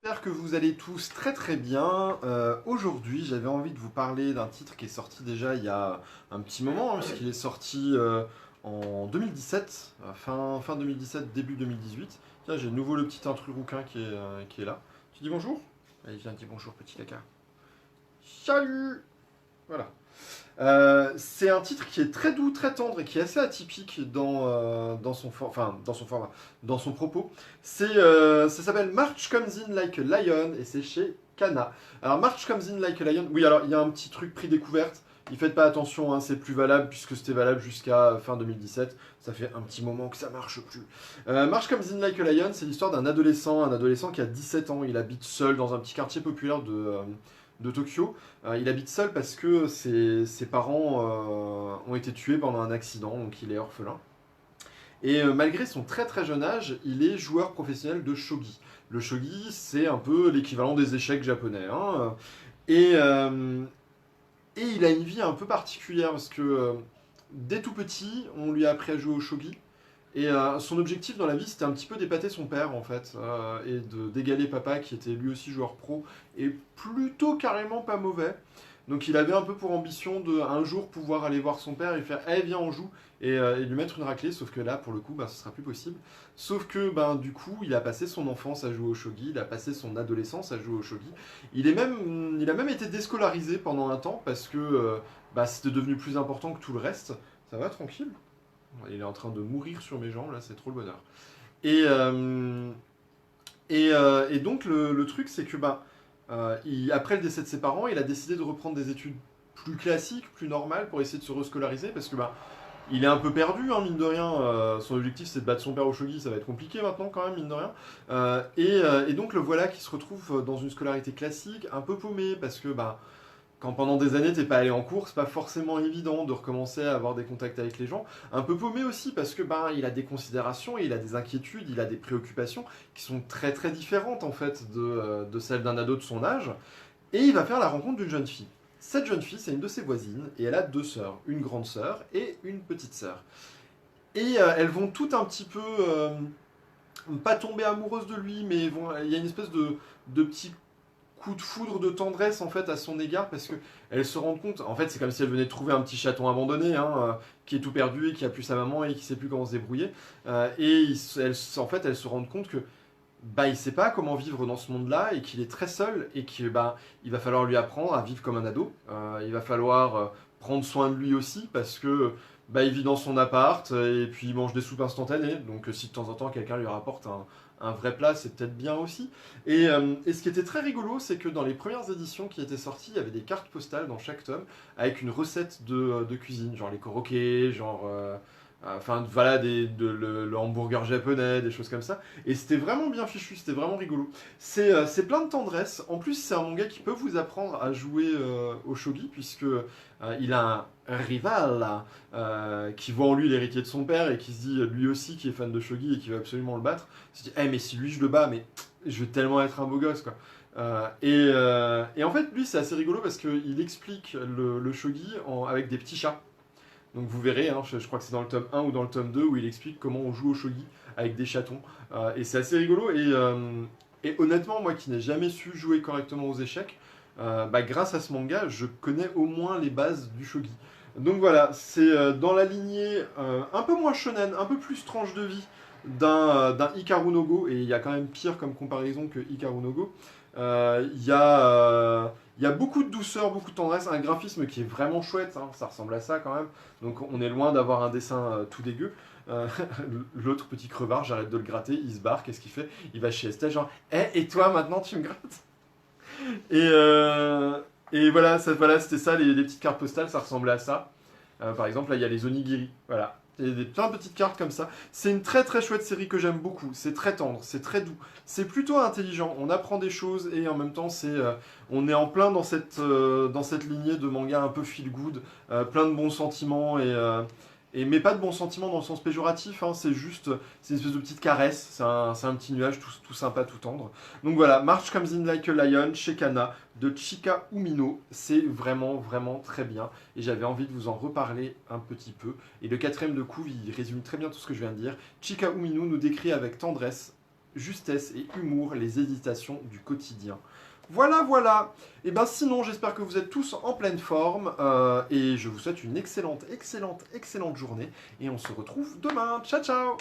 J'espère que vous allez tous très très bien. Aujourd'hui, j'avais envie de vous parler d'un titre qui est sorti déjà il y a un petit moment, hein, puisqu'il est sorti en 2017, fin 2017, début 2018. Tiens, j'ai de nouveau le petit intrus rouquin qui est là. Tu dis bonjour? Allez, viens, dis bonjour, petit caca. Salut! Voilà. C'est un titre qui est très doux, très tendre et qui est assez atypique dans son format, dans son propos. Ça s'appelle March Comes In Like a Lion et c'est chez Kana. Alors March Comes In Like a Lion, oui alors il y a un petit truc prix découverte. Y faites pas attention, hein, c'est plus valable puisque c'était valable jusqu'à fin 2017. Ça fait un petit moment que ça marche plus. March Comes In Like a Lion, c'est l'histoire un adolescent qui a 17 ans. Il habite seul dans un petit quartier populaire de Tokyo. Il habite seul parce que ses parents ont été tués pendant un accident, donc il est orphelin. Et malgré son très très jeune âge, il est joueur professionnel de shogi. Le shogi, c'est un peu l'équivalent des échecs japonais, hein. Et, euh, et il a une vie un peu particulière parce que dès tout petit, on lui a appris à jouer au shogi. Et son objectif dans la vie, c'était un petit peu d'épater son père, en fait, et d'égaler papa, qui était lui aussi joueur pro, et plutôt carrément pas mauvais. Donc il avait un peu pour ambition de un jour pouvoir aller voir son père et faire Eh viens on joue et lui mettre une raclée, sauf que là pour le coup ce sera plus possible. Sauf que du coup il a passé son enfance à jouer au shogi, il a passé son adolescence à jouer au shogi. Il a même été déscolarisé pendant un temps parce que c'était devenu plus important que tout le reste. Ça va tranquille? Il est en train de mourir sur mes jambes, là, c'est trop le bonheur. Et, euh, et donc, le truc, c'est que après le décès de ses parents, il a décidé de reprendre des études plus classiques, plus normales, pour essayer de se rescolariser, parce que il est un peu perdu, hein, mine de rien. Son objectif, c'est de battre son père au shogi, ça va être compliqué maintenant, quand même, mine de rien. Et donc, le voilà qui se retrouve dans une scolarité classique, un peu paumé, parce que quand pendant des années t'es pas allé en cours, c'est pas forcément évident de recommencer à avoir des contacts avec les gens. Un peu paumé aussi parce que il a des considérations, il a des inquiétudes, il a des préoccupations qui sont très très différentes en fait de celles d'un ado de son âge. Et il va faire la rencontre d'une jeune fille. Cette jeune fille, c'est une de ses voisines et elle a deux sœurs, une grande sœur et une petite sœur. Et elles vont toutes un petit peu pas tomber amoureuses de lui, mais il y a une espèce de petit coup de foudre de tendresse en fait à son égard parce que elle se rend compte, en fait c'est comme si elle venait de trouver un petit chaton abandonné, hein, qui est tout perdu et qui a plus sa maman et qui sait plus comment se débrouiller. En fait elle se rend compte que il sait pas comment vivre dans ce monde-là et qu'il est très seul et que il va falloir lui apprendre à vivre comme un ado. Il va falloir prendre soin de lui aussi parce que il vit dans son appart et puis il mange des soupes instantanées. Donc si de temps en temps quelqu'un lui rapporte un vrai plat, c'est peut-être bien aussi. Et ce qui était très rigolo, c'est que dans les premières éditions qui étaient sorties, il y avait des cartes postales dans chaque tome avec une recette de cuisine, genre les koroké, genre enfin voilà le hamburger japonais, des choses comme ça. Et c'était vraiment bien fichu, c'était vraiment rigolo. C'est plein de tendresse. En plus, c'est un manga qui peut vous apprendre à jouer au shogi, puisque il a un rival là, qui voit en lui l'héritier de son père et qui se dit lui aussi qui est fan de shogi et qui veut absolument le battre. Il se dit mais si lui je le bats, mais je vais tellement être un beau gosse quoi. Et en fait, lui, c'est assez rigolo parce qu'il explique le shogi avec des petits chats. Donc vous verrez, hein, je crois que c'est dans le tome 1 ou dans le tome 2 où il explique comment on joue au shogi avec des chatons. Et c'est assez rigolo. Et honnêtement, moi qui n'ai jamais su jouer correctement aux échecs, grâce à ce manga, je connais au moins les bases du shogi. Donc voilà, c'est dans la lignée un peu moins shonen, un peu plus tranche de vie d'un Hikaru no Go, et il y a quand même pire comme comparaison que Hikaru no Go. Il y a beaucoup de douceur, beaucoup de tendresse, un graphisme qui est vraiment chouette, hein, ça ressemble à ça quand même. Donc on est loin d'avoir un dessin tout dégueu. Euh, L'autre petit crevard, j'arrête de le gratter, il se barre, qu'est-ce qu'il fait? Il va chez Estelle, genre, et toi maintenant tu me grattes? Et, euh, et voilà, voilà c'était ça, les petites cartes postales, ça ressemblait à ça. Par exemple, là il y a les onigiri, voilà. Il y a plein de petites cartes comme ça. C'est une très très chouette série que j'aime beaucoup. C'est très tendre, c'est très doux. C'est plutôt intelligent. On apprend des choses et en même temps, on est en plein dans cette lignée de manga un peu feel good, plein de bons sentiments mais pas de bons sentiments dans le sens péjoratif. Hein, c'est une espèce de petite caresse. C'est un petit nuage tout sympa, tout tendre. Donc voilà, March Comes In Like a Lion chez Kana de Chika Umino. C'est vraiment vraiment très bien et j'avais envie de vous en reparler un petit peu. Et le quatrième de couve, il résume très bien tout ce que je viens de dire. Chika Umino nous décrit avec tendresse justesse et humour les hésitations du quotidien. Voilà, voilà. Et ben sinon, j'espère que vous êtes tous en pleine forme et je vous souhaite une excellente journée et on se retrouve demain. Ciao, ciao.